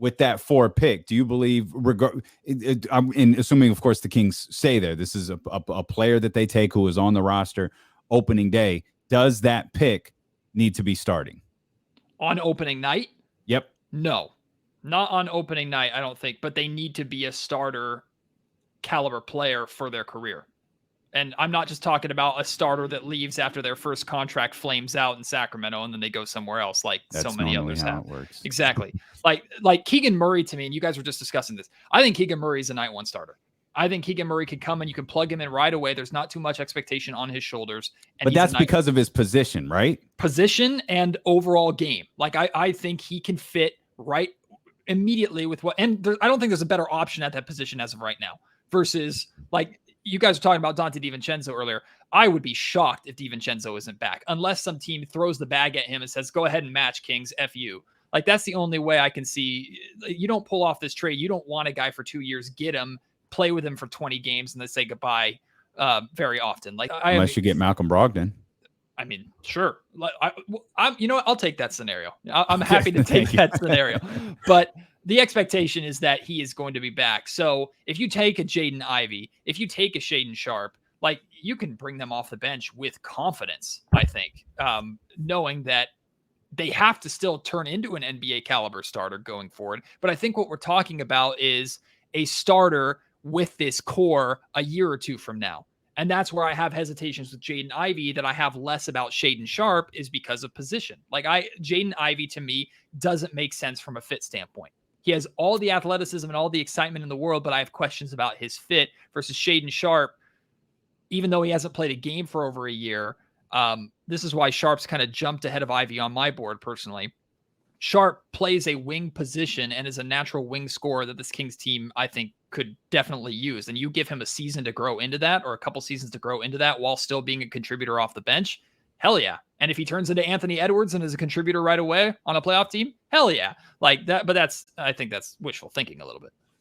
with that 4 pick, do you believe, I'm assuming, of course, the Kings say there, this is a player that they take who is on the roster opening day. Does that pick need to be starting? On opening night? Yep. No, not on opening night, I don't think, but they need to be a starter caliber player for their career. And I'm not just talking about a starter that leaves after their first contract flames out in Sacramento and then they go somewhere else, like That's so many others have. It works. Exactly. like Keegan Murray to me, and you guys were just discussing this. I think Keegan Murray is a night one starter. I think Keegan Murray could come and you can plug him in right away. There's not too much expectation on his shoulders. But that's because of his position, right? Position and overall game. Like I think he can fit right immediately with what, and I don't think there's a better option at that position as of right now versus like, you guys were talking about Dante DiVincenzo earlier. I would be shocked if DiVincenzo isn't back unless some team throws the bag at him and says, go ahead and match, Kings, F you. Like, that's the only way I can see. You don't pull off this trade. You don't want a guy for 2 years, get him, play with him for 20 games, and then say goodbye very often. Like, unless you get Malcolm Brogdon. I mean, sure. I'm you know what? I'll take that scenario. I'm happy to take that scenario. But the expectation is that he is going to be back. So if you take a Jaden Ivey, if you take a Shaedon Sharpe, like, you can bring them off the bench with confidence, I think, knowing that they have to still turn into an NBA caliber starter going forward. But I think what we're talking about is a starter with this core a year or two from now. And that's where I have hesitations with Jaden Ivey that I have less about Shaedon Sharpe, is because of position. Like, Jaden Ivey to me doesn't make sense from a fit standpoint. He has all the athleticism and all the excitement in the world, but I have questions about his fit versus Shaedon Sharpe. Even though he hasn't played a game for over a year, this is why Sharpe's kind of jumped ahead of Ivey on my board personally. Sharpe plays a wing position and is a natural wing scorer that this Kings team, I think, could definitely use. And you give him a season to grow into that, or a couple seasons to grow into that, while still being a contributor off the bench. Hell yeah. And if he turns into Anthony Edwards and is a contributor right away on a playoff team, hell yeah. Like that. But I think that's wishful thinking a little bit.